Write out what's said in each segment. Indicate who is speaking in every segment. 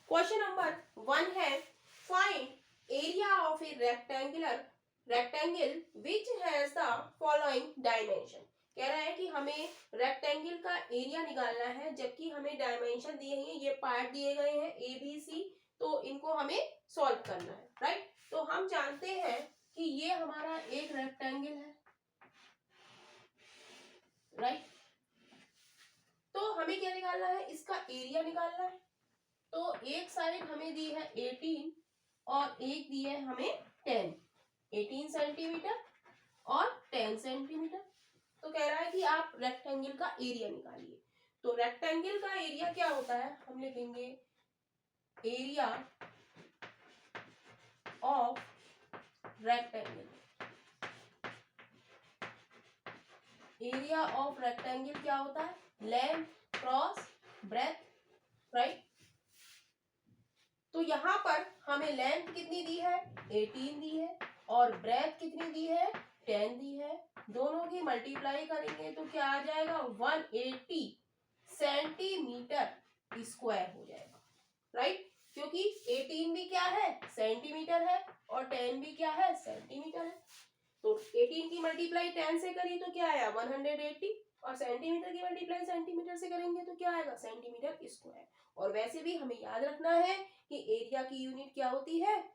Speaker 1: Question number 1 है find area of a rectangle which has the following dimension. कह रहा है कि हमें रेक्टेंगल का एरिया निकालना है, जबकि हमें डायमेंशन दिए हैं, ये पार्ट दिए गए हैं ए बी सी, तो इनको हमें सॉल्व करना है, राइट। तो हम जानते हैं कि ये हमारा एक रेक्टेंगल है, राइट। तो हमें क्या निकालना है, इसका एरिया निकालना है। तो एक साइड हमें दी है 18 और एक दी है हमें 10, 18 सेंटीमीटर और 10 सेंटीमीटर। तो कह रहा है कि आप रेक्टेंगल का एरिया निकालिए। तो रेक्टेंगल का एरिया क्या होता है, हम लिखेंगे area of rectangle. Area of rectangle क्या होता है, लेंथ क्रॉस ब्रेथ, राइट। तो यहाँ पर हमें लेंथ कितनी दी है, 18 दी है, और ब्रेथ कितनी दी है, 10 दी है। दोनों की मल्टीप्लाई करेंगे तो क्या आ जाएगा, 180 सेंटीमीटर स्क्वायर हो जाएगा, राइट। क्योंकि 18 भी क्या है, सेंटीमीटर है, और 10 भी क्या है, सेंटीमीटर है। तो 18 की मल्टीप्लाई 10 से करिए तो क्या आया, 180, और सेंटीमीटर की मल्टीप्लाई सेंटीमीटर से करेंगे तो क्या आएगा, सेंटीमीटर स्क्वायर। और वैसे भी हमें याद रखना है कि एरिया की यूनिट क्या होती है,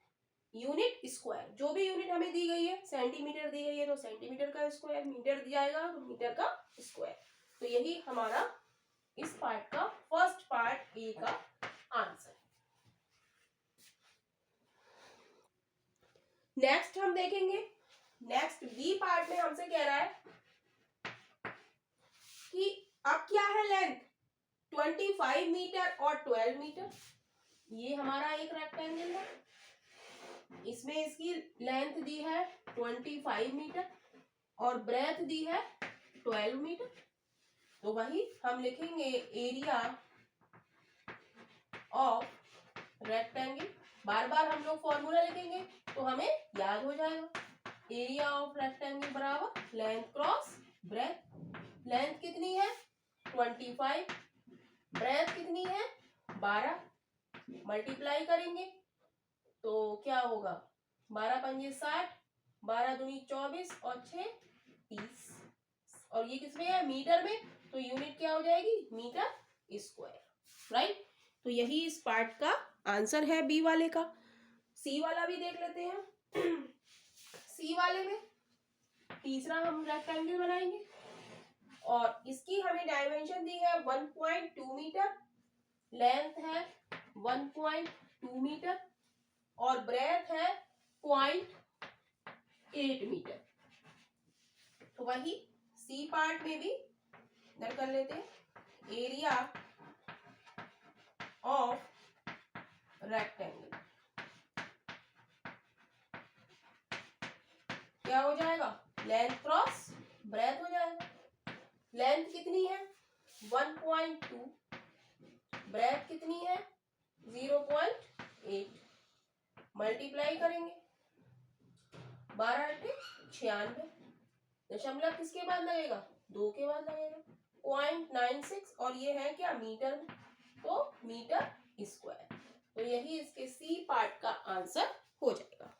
Speaker 1: यूनिट स्क्वायर। जो भी यूनिट हमें दी गई है, सेंटीमीटर दी गई है तो सेंटीमीटर का स्क्वायर, मीटर दिया जाएगा तो मीटर का स्क्वायर। तो यही हमारा इस पार्ट का फर्स्ट पार्ट ए का आंसर है। नेक्स्ट हम देखेंगे, नेक्स्ट बी पार्ट में हमसे कह रहा है कि अब क्या है लेंथ, 25 मीटर और 12 मीटर। ये हमारा एक रेक्टेंगल है, इसमें इसकी लेंथ दी है 25 मीटर और ब्रेथ दी है 12 मीटर। तो वही हम लिखेंगे एरिया ऑफ रेक्टेंगल। बार बार हम लोग फॉर्मूला लिखेंगे तो हमें याद हो जाएगा। एरिया ऑफ रेक्टेंगल बराबर लेंथ क्रॉस ब्रेथ। लेंथ कितनी है, 25, ब्रेथ कितनी है, 12, मल्टीप्लाई करेंगे तो क्या होगा, 12 पंजे 60, 12 दूनी 24 और 6 30। और ये किसमें है, मीटर में, तो यूनिट क्या हो जाएगी, मीटर स्क्वायर, राइट। तो यही इस पार्ट का आंसर है बी वाले का। सी वाला भी देख लेते हैं। सी वाले में तीसरा हम रेक्टेंगल बनाएंगे और इसकी हमें डायमेंशन दी है 1.2 मीटर, लेंथ है 1.2 मीटर और ब्रेथ है 0.8 मीटर। तो वही सी पार्ट में भी नोट कर लेते हैं, एरिया ऑफ रेक्टेंगल क्या हो जाएगा, लेंथ क्रॉस ब्रेथ हो जाएगा। लेंथ कितनी है 1.2, ब्रेथ कितनी है 0.8, मल्टीप्लाई करेंगे 12 × 96, दशमलव किसके बाद लगेगा, 2 के बाद लगेगा, 0.96, और ये है क्या, मीटर में, तो मीटर स्क्वायर। तो यही इसके सी पार्ट का आंसर हो जाएगा।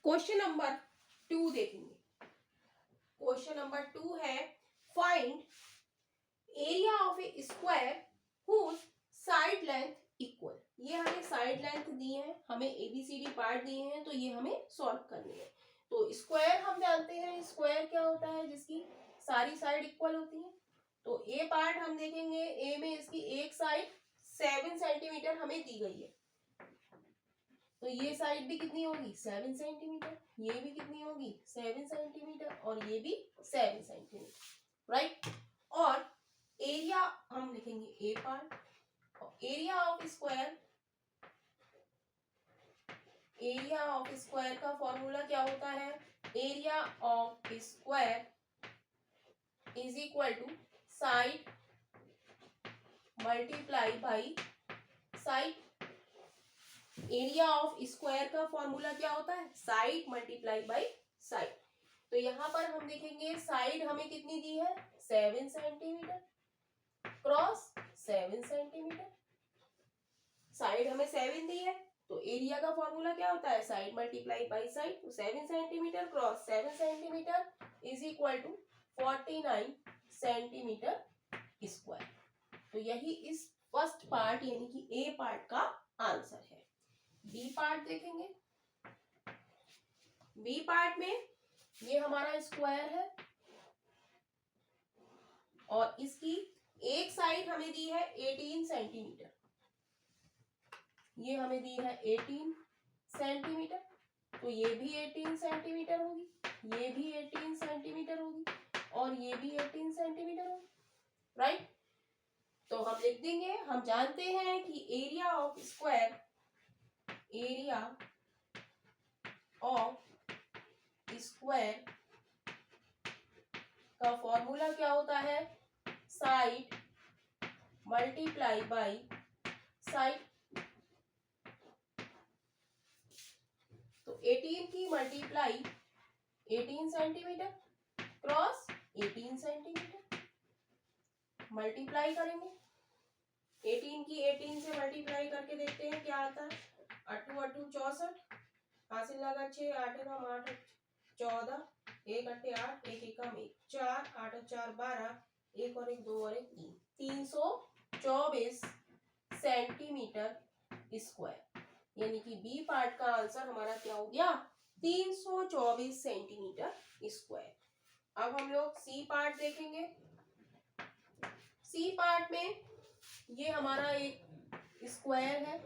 Speaker 1: क्वेश्चन नंबर 2 देखेंगे। क्वेश्चन नंबर 2 है find area of a square whose side length equal. ये हमें साइड लेंथ दी है, हमें एबीसीडी पार्ट दिए हैं, तो ये हमें सॉल्व करनी है। तो स्क्वायर हम जानते हैं, स्क्वायर क्या होता है, जिसकी सारी साइड इक्वल होती है। तो ए पार्ट हम देखेंगे, ए में इसकी एक साइड 7 सेंटीमीटर हमें दी गई है, तो ये साइड भी कितनी होगी, 7 सेंटीमीटर, ये भी कितनी होगी, 7 सेंटीमीटर, और ये भी 7 सेंटीमीटर, राइट। और एरिया हम लिखेंगे A part, area of square, area of square का फॉर्मूला क्या होता है, area of square is equal to side multiply by side. Area of square का फॉर्मूला क्या होता है, साइड मल्टीप्लाई बाई साइड। तो यहाँ पर हम देखेंगे साइड हमें कितनी दी है, 7 सेंटीमीटर, क्रॉस 7 सेंटीमीटर। साइड हमें 7 दी है, तो एरिया का फॉर्मूला क्या होता है, साइड मल्टीप्लाई बाई साइड। तो 7 centimetre cross 7 centimetre is equal to 49 centimetre square. तो यही इस फर्स्ट पार्ट यानी कि ए पार्ट का आंसर है। बी पार्ट देखेंगे। बी पार्ट में ये हमारा स्क्वायर है और इसकी एक साइड हमें दी है 18 सेंटीमीटर, ये हमें दी है 18 सेंटीमीटर, तो ये भी 18 सेंटीमीटर होगी, ये भी 18 सेंटीमीटर होगी और ये भी 18 सेंटीमीटर होगी, राइट। तो हम लिख देंगे, हम जानते हैं कि area of square, area of square का फॉर्मूला क्या होता है, साइड मल्टीप्लाई बाई साइड। तो 18 की multiply 18 centimetre cross 18 centimetre, multiply करेंगे 18 की 18 से मल्टीप्लाई करके देखते हैं क्या आता है। 8 8 64, हासिल लगा 6, 8 एकम 8 14, 1 8 8, 1 एकम 1 4, 8 4 12, 1 और 1 2 और 1 3, 324 सेंटीमीटर स्क्वायर। यानी कि बी पार्ट का आंसर हमारा क्या हो गया, 324 सेंटीमीटर स्क्वायर। अब हम लोग सी पार्ट देखेंगे। सी पार्ट में ये हमारा एक स्क्वायर है,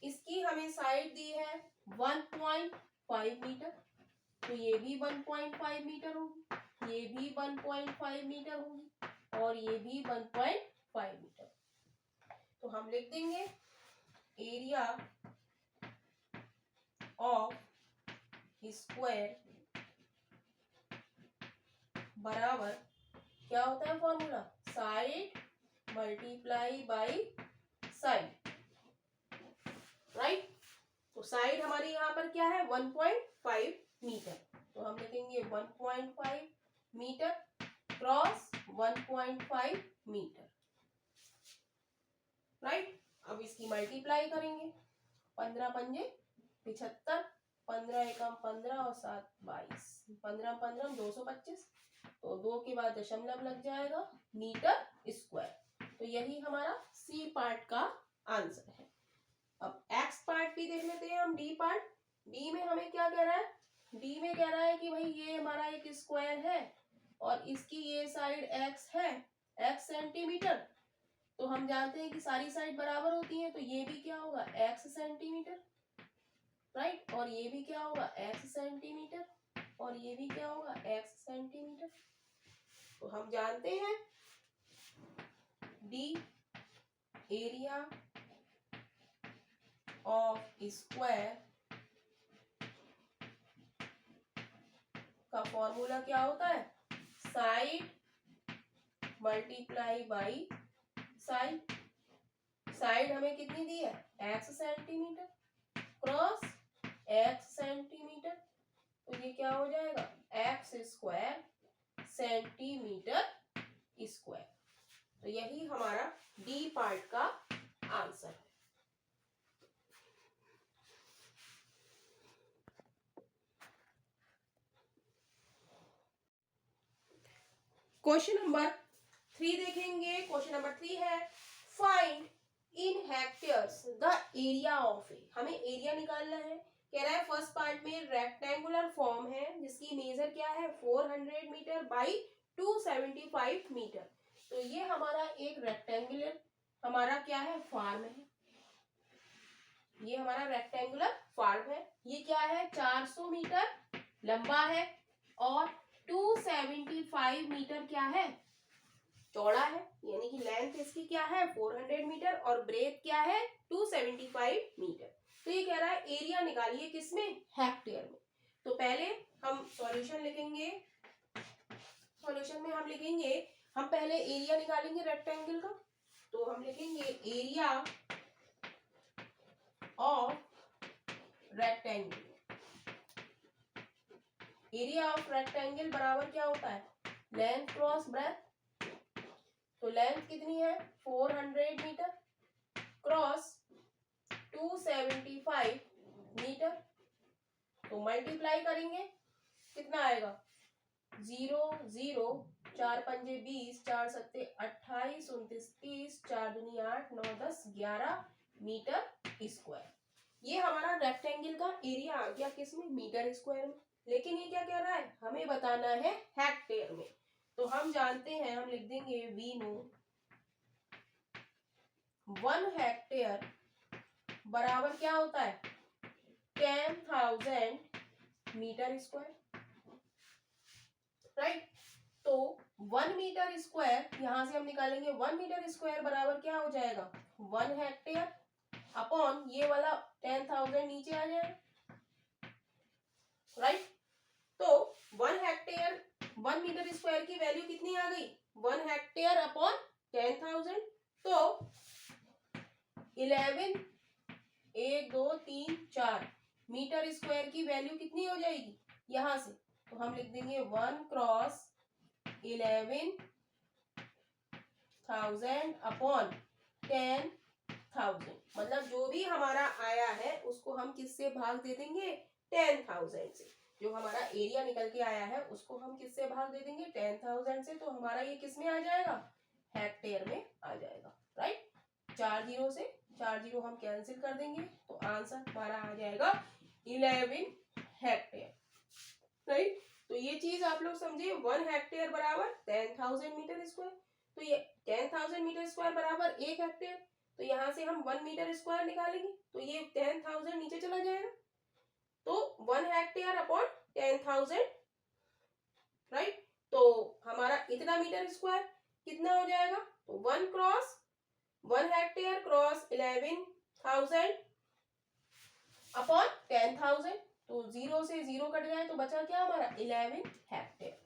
Speaker 1: इसकी हमें साइड दी है 1.5 मीटर, तो ये भी 1.5 मीटर होगी, ये भी 1.5 मीटर होगी और ये भी 1.5 मीटर। तो हम लिख देंगे एरिया ऑफ स्क्वायर बराबर क्या होता है formula, side multiply by side, right. तो साइड हमारी यहाँ पर क्या है 1.5 मीटर, तो हम लिखेंगे 1.5 मीटर क्रॉस 1.5 मीटर, राइट। अब इसकी मल्टीप्लाई करेंगे, 15 पंजे 75, 15 एकम 15 और 7 22, 15 15 225, तो 2 के बाद दशमलव लग जाएगा, मीटर स्क्वायर। तो यही हमारा सी पार्ट का आंसर है। अब एक्स पार्ट भी देख लेते हैं हम, डी पार्ट। डी में हमें क्या कह रहा है, डी में कह रहा है कि भाई ये हमारा एक स्क्वायर है और इसकी ये साइड एक्स है, एक्स सेंटीमीटर। तो हम जानते हैं कि सारी साइड बराबर होती है, तो ये भी क्या होगा एक्स सेंटीमीटर, राइट। और ये भी क्या होगा एक्स सेंटीमीटर और ये भी क्या होगा एक्स सेंटीमीटर। तो हम जानते हैं डी एरिया ऑफ स्क्वायर का फॉर्मूला क्या होता है, side multiply by side. Side हमें कितनी दी है x centimetre cross x centimetre, तो ये क्या हो जाएगा एक्स स्क्वायर सेंटीमीटर स्क्वायर। तो यही हमारा डी पार्ट का आंसर है। क्वेश्चन नंबर 3 देखेंगे। क्वेश्चन नंबर 3 है find in hectares the area of a. हमें एरिया निकालना है। कह रहा है फर्स्ट पार्ट में रेक्टेंगुलर फॉर्म है जिसकी मेजर क्या है 400 मीटर बाई 275 मीटर। तो ये हमारा एक रेक्टेंगुलर हमारा क्या है फार्म है, ये हमारा रेक्टेंगुलर फार्म है। ये क्या है 400 मीटर लंबा है और 275 मीटर क्या है चौड़ा है, यानी कि लेंथ इसकी क्या है 400 मीटर और ब्रेथ क्या है 275 मीटर। तो ये कह रहा है एरिया निकालिए किसमें हेक्टेयर में। तो पहले हम सॉल्यूशन लिखेंगे। सॉल्यूशन में हम लिखेंगे, हम पहले एरिया निकालेंगे रेक्टेंगल का। तो हम लिखेंगे area of rectangle. Area of rectangle बराबर क्या होता है लेंथ क्रॉस ब्रेथ। तो लेंथ कितनी है 400 मीटर क्रॉस 275 मीटर। तो मल्टीप्लाई करेंगे कितना आएगा 0 0 4 पंजे 20 4 सत्ते 28 29 30 4 दूनी 8 9 10 11 मीटर स्क्वायर। ये हमारा रेक्टेंगल का एरिया आ गया किसमें मीटर स्क्वायर में। लेकिन ये क्या कह रहा है हमें बताना है हेक्टेयर में। तो हम जानते हैं हम लिख देंगे वी नो 1 हेक्टेयर बराबर क्या होता है 10,000 मीटर स्क्वायर राइट। तो 1 मीटर स्क्वायर यहां से हम निकालेंगे 1 मीटर स्क्वायर बराबर क्या हो जाएगा 1 हेक्टेयर अपॉन ये वाला 10,000 नीचे आ जाएगा राइट। तो 1 हेक्टेयर 1 मीटर स्क्वायर की वैल्यू कितनी आ गई 1 हेक्टेयर अपॉन 10,000। तो 11 1 2 3 4 मीटर स्क्वायर की वैल्यू कितनी हो जाएगी यहां से। तो हम लिख देंगे 1 क्रॉस 11,000 अपॉन 10,000। मतलब जो भी हमारा आया है उसको हम किससे भाग दे देंगे 10,000 से। जो हमारा एरिया निकल के आया है उसको हम किससे भाग दे देंगे 10,000 से। तो हमारा ये किस में आ जाएगा हेक्टेयर में आ जाएगा राइट। 4 जीरो से 4 जीरो हम कैंसिल कर देंगे तो आंसर हमारा आ जाएगा 11 हेक्टेयर राइट। तो ये चीज आप लोग समझिए 1 हेक्टेयर बराबर 10,000 मीटर स्क्वायर। तो ये 10,000 मीटर स्क्वायर बराबर 1 हेक्टेयर। तो यहां से हम 1 मीटर स्क्वायर निकालेंगे तो ये 10,000 नीचे चला जाएगा। तो 1 हेक्टेयर अपॉन 10,000 राइट। तो हमारा इतना मीटर स्क्वायर कितना हो जाएगा तो 1 क्रॉस 1 हेक्टेयर क्रॉस 11,000 अपॉन 10,000। तो 0 से 0 कट जाए तो बचा क्या हमारा 11 हेक्टेयर।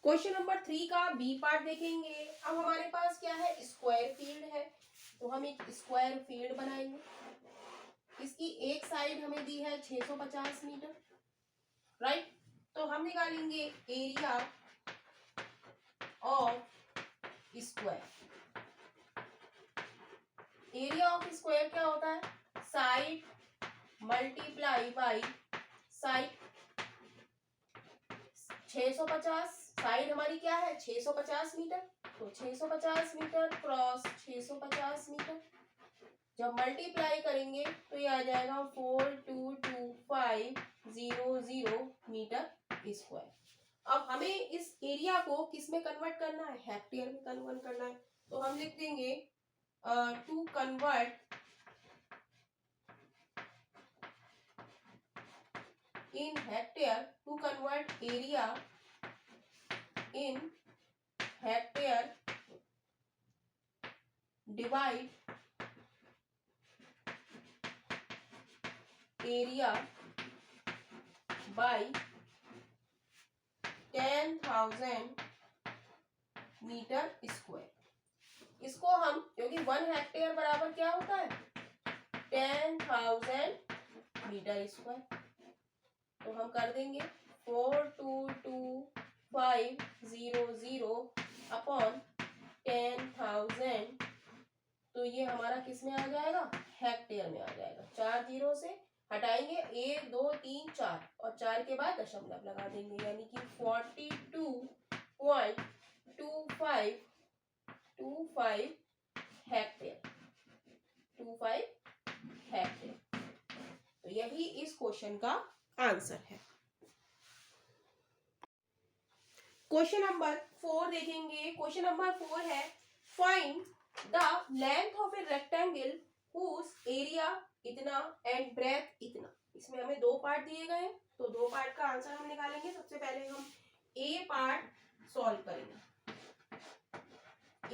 Speaker 1: क्वेश्चन नंबर 3 का बी पार्ट देखेंगे। अब हमारे पास क्या है स्क्वायर फील्ड है। तो हम एक स्क्वायर फील्ड बनाएंगे। इसकी एक साइड हमें दी है 650 मीटर राइट। तो हम निकालेंगे area of square. Area of square क्या होता है side multiply by side. 650 side हमारी क्या है 650 मीटर। तो 650 मीटर क्रॉस 650 मीटर जब मल्टीप्लाई करेंगे तो ये आ जाएगा 422500 मीटर स्क्वायर। अब हमें इस एरिया को किस में कन्वर्ट करना है हेक्टेयर में कन्वर्ट करना है। तो हम लिख देंगे to convert in hectare to convert area in hectare divide area by 10,000 metre square. इसको हम क्योंकि 1 हेक्टेयर बराबर क्या होता है 10,000 मीटर स्क्वायर। तो हम कर देंगे 422500 अपॉन 10,000। तो ये हमारा किस में आ जाएगा हेक्टेयर में आ जाएगा। 4 जीरो से हटाएंगे 1 2 3 4 और 4 के बाद दशमलव लगा देंगे यानी कि 42.25 हेक्टेयर 25 हेक्टेयर। तो यही इस क्वेश्चन का आंसर है। क्वेश्चन नंबर 4 देखेंगे। क्वेश्चन नंबर 4 है find the length of a rectangle whose area इतना एंड ब्रेथ इतना। इसमें हमें 2 पार्ट दिए गए हैं तो 2 पार्ट का आंसर हम निकालेंगे। सबसे पहले हम ए पार्ट सॉल्व करेंगे।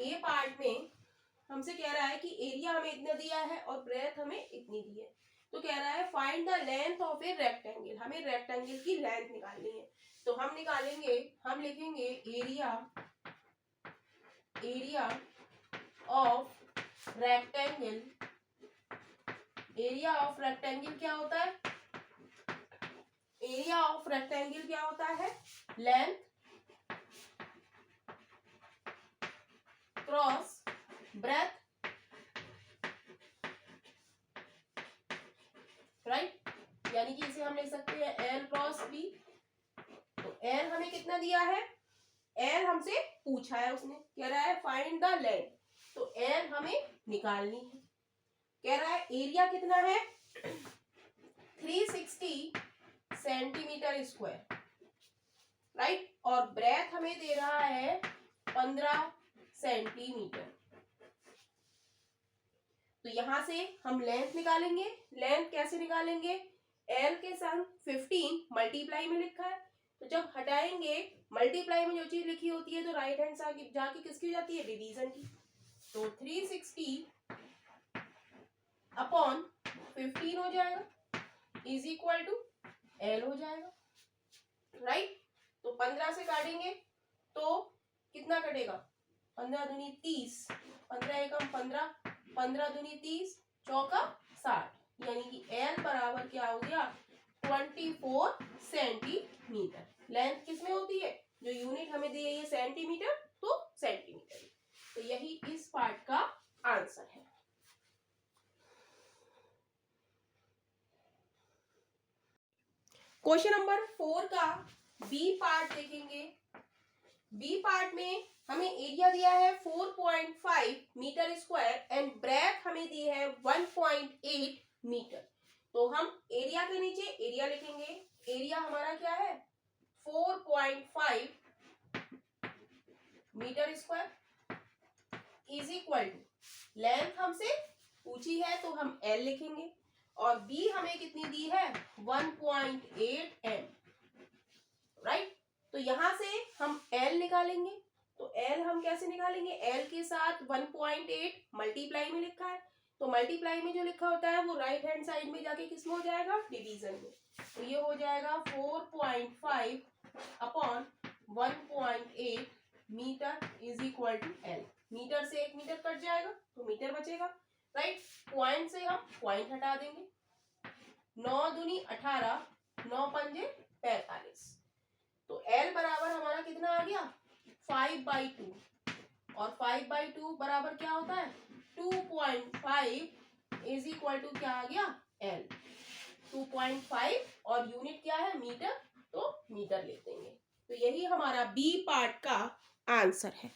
Speaker 1: ए पार्ट में हमसे कह रहा है कि एरिया हमें इतना दिया है और ब्रेथ हमें इतनी दी है। तो कह रहा है find the length of a rectangle. हमें रेक्टेंगल की लेंथ निकालनी है। तो हम निकालेंगे हम लिखेंगे area of rectangle. Area of rectangle क्या होता है एरिया ऑफ रेक्टेंगल क्या होता है लेंथ क्रॉस ब्रेथ, राइट, यानी कि इसे हम लिख सकते हैं एल क्रॉस बी। तो एल हमें कितना दिया है, एल हमसे पूछा है, उसने कह रहा है फाइंड द लेंथ, तो एल हमें निकालनी है। कह रहा है एरिया कितना है 360 सेंटीमीटर स्क्वायर, राइट, और ब्रेथ हमें दे रहा है 15 सेंटीमीटर। तो यहां से हम लेंथ निकालेंगे। लेंथ कैसे निकालेंगे, एल के संग 15 मल्टीप्लाई में लिखा है, तो जब हटाएंगे मल्टीप्लाई में जो चीज लिखी होती है तो राइट हैंड साइड जाके किसकी हो जाती है, डिवीजन की। तो 360 अपॉन 15 हो जाएगा इज इक्वल टू एल हो जाएगा, राइट। तो 15 से काटेंगे तो कितना कटेगा, 15 दूनी 30, 15 एकम 15, 15 दूनी 30, चौका 60, यानी कि एल बराबर क्या हो गया 24 सेंटीमीटर। लेंथ किसमें होती है, जो यूनिट हमें दी है ये सेंटीमीटर, तो सेंटीमीटर। तो यही इस पार्ट का आंसर है। क्वेश्चन नंबर 4 का बी पार्ट देखेंगे। बी पार्ट में हमें एरिया दिया है 4.5 मीटर स्क्वायर एंड ब्रेथ हमें दी है 1.8 मीटर। तो हम एरिया के नीचे एरिया लिखेंगे। एरिया हमारा क्या है 4.5 metre square is equal to length हमसे पूछी है तो हम एल लिखेंगे, और बी हमें कितनी दी है 1.8 एम, राइट। तो यहां से हम एल निकालेंगे। तो एल हम कैसे निकालेंगे, एल के साथ 1.8 मल्टीप्लाई में लिखा है, तो मल्टीप्लाई में जो लिखा होता है वो राइट हैंड साइड में जाके किस में हो जाएगा, डिवीजन में। तो ये हो जाएगा 4.5 upon 1.8 metre is equal to L. Metre से 1 मीटर कट जाएगा तो मीटर बचेगा, राइट। पॉइंट से हम पॉइंट हटा देंगे, 9 दूनी 18, 9 पंजे 45। तो L बराबर हमारा कितना आ गया 5/2, और 5/2 बराबर क्या होता है 2.5 इज इक्वल टू क्या आ गया L 2.5, और यूनिट क्या है मीटर, तो मीटर ले देंगे। तो यही हमारा बी पार्ट का आंसर है।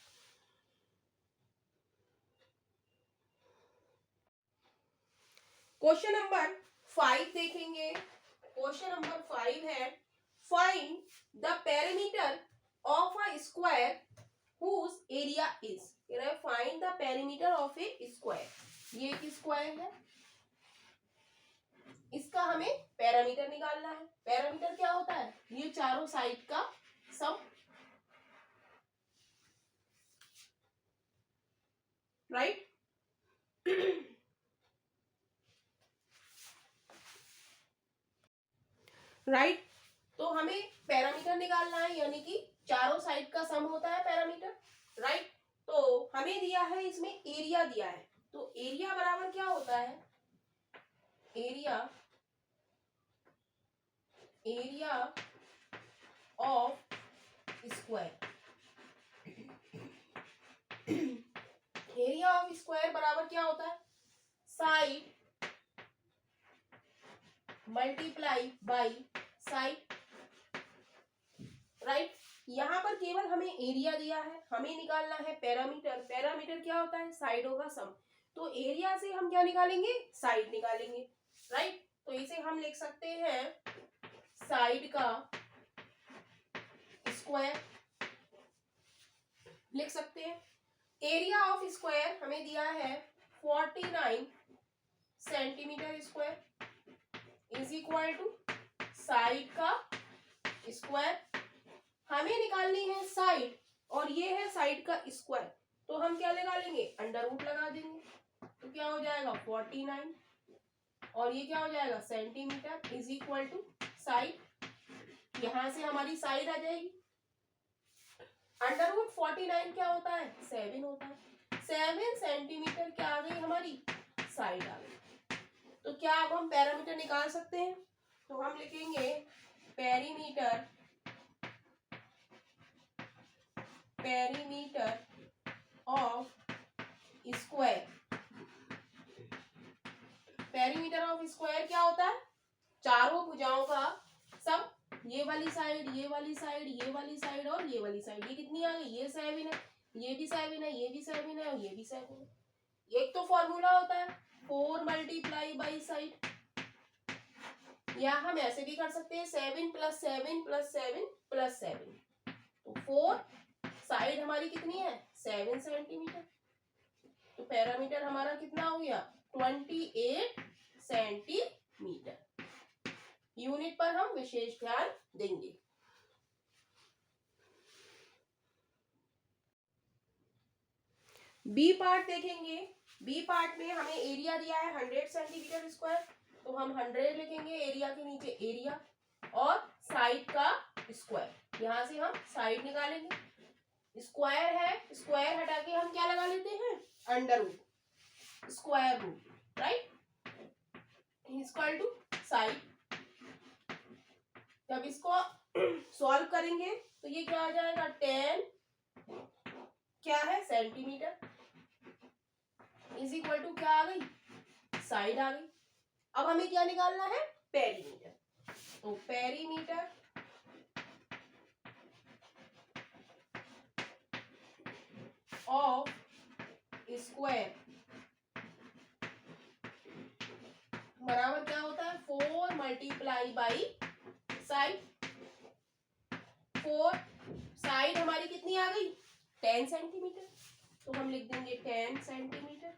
Speaker 1: क्वेश्चन नंबर 5 देखेंगे। क्वेश्चन नंबर 5 है find the perimeter of a square whose area is, find the perimeter of a square. ये एक स्क्वायर है, इसका हमें पैरामीटर निकालना है। पैरामीटर क्या होता है, ये चारों साइड का सम, राइट। राइट, तो हमें पैरामीटर निकालना है, यानी कि चारों साइड का सम होता है पैरामीटर, राइट। तो हमें दिया है इसमें एरिया दिया है, तो एरिया बराबर क्या होता है, area of square. Area of square बराबर क्या होता है, side multiply by side, right. यहाँ पर केवल हमें एरिया दिया है, हमें निकालना है पैरामीटर। पैरामीटर क्या होता है, साइडों का सम। तो एरिया से हम क्या निकालेंगे, साइड निकालेंगे, राइट। तो इसे हम लिख सकते हैं साइड का स्क्वायर लिख सकते हैं। एरिया ऑफ स्क्वायर हमें दिया है 49 centimetre square is equal to side का स्क्वायर। हमें निकालनी है साइड, और ये है साइड का स्क्वायर, तो हम क्या लगा लेंगे, अंडर रूट लगा देंगे। तो क्या हो जाएगा 49, और ये क्या हो जाएगा centimetre is equal to side. यहां से हमारी साइड आ जाएगी, अंडर रूट 49 क्या होता है 7 होता है, 7 सेंटीमीटर क्या आ गई हमारी साइड आ गई। तो क्या अब हम पैरामीटर निकाल सकते हैं, तो हम लिखेंगे perimeter perimeter of square. Perimeter of square क्या होता है? चारों भुजाओं का सब, ये वाली साइड, ये वाली साइड, ये वाली साइड और ये वाली साइड। ये कितनी आ गई? ये 7 है, ये भी 7 है, ये भी 7 है और ये भी 7 है। एक तो फॉर्मूला होता है 4 मल्टीप्लाई बाई साइड, या हम ऐसे भी कर सकते हैं 7 + 7 + 7 + 7। तो 4 साइड हमारी कितनी है? 7 सेंटीमीटर। तो पैरामीटर हमारा कितना हो गया? 28 सेंटीमीटर। यूनिट पर हम विशेष ध्यान देंगे। बी पार्ट देखेंगे। बी पार्ट में हमें एरिया दिया है 100 सेंटीमीटर स्क्वायर, तो हम 100 लिखेंगे, एरिया के नीचे एरिया और साइड का स्क्वायर। यहां से हम साइड निकालेंगे। स्क्वायर है, स्क्वायर हटा के हम क्या लगा लेते हैं? Under root, square root, right, equal to side. जब इसको सॉल्व करेंगे तो ये क्या आ जाएगा? 10 क्या है? सेंटीमीटर इज इक्वल टू क्या आ गई? साइड आ गई। अब हमें क्या निकालना है? पेरीमीटर। तो पेरीमीटर ऑफ स्क्वायर बराबर क्या होता है? 4 मल्टीप्लाई बाई साइड। 4 साइड हमारी कितनी आ गई? 10 सेंटीमीटर, तो हम लिख देंगे 10 सेंटीमीटर।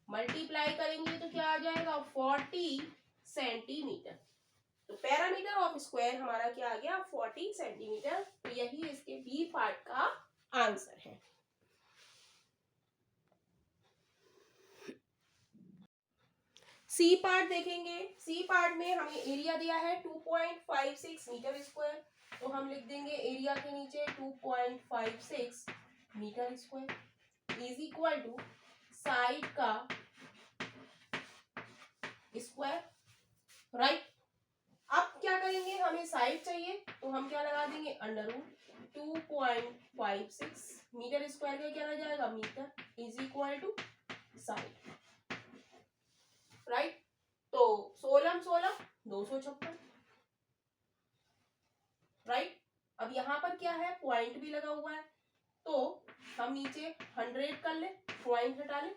Speaker 1: मल्टीप्लाई करेंगे तो क्या आ जाएगा? 40 सेंटीमीटर। तो पैरामीटर ऑफ स्क्वायर हमारा क्या आ गया? 40 सेंटीमीटर। तो यही इसके बी पार्ट का आंसर है। सी पार्ट देखेंगे। सी पार्ट में हमें एरिया दिया है 2.56 मीटर स्क्वायर, तो हम लिख देंगे एरिया के नीचे 2.56 metre square is equal to side का स्क्वायर, राइट। अब क्या करेंगे? हमें साइड चाहिए, तो हम क्या लगा देंगे? अंडर रूट 2.56 मीटर स्क्वायर का क्या रह जाएगा? Metre is equal to side, right. तो 16 16 256, राइट। अब यहाँ पर क्या है? पॉइंट भी लगा हुआ है, तो हम नीचे 100 कर ले, पॉइंट हटा ले,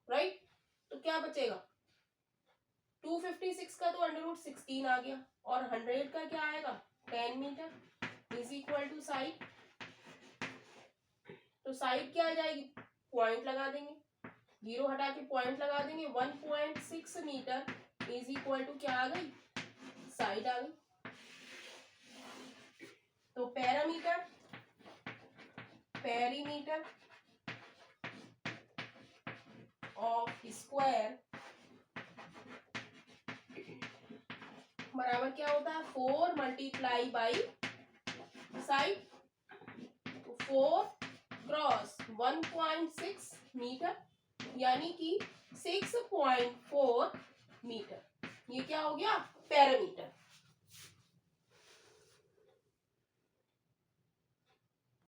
Speaker 1: राइट। तो क्या बचेगा? 256 का तो अंडर रूट 16 आ गया और 100 का क्या आएगा? 10 metre is equal to side. तो साइड क्या आ जाएगी? पॉइंट लगा देंगे, 0 हटा के पॉइंट लगा देंगे, 1.6 मीटर इज इक्वल टू क्या आ गई? साइड आ गई। तो पैरामीटर, पेरीमीटर ऑफ स्क्वायर बराबर क्या होता है? 4 मल्टीप्लाई बाई साइड। तो 4 क्रॉस 1.6 मीटर यानी कि 6.4 मीटर। ये क्या हो गया? पैरामीटर।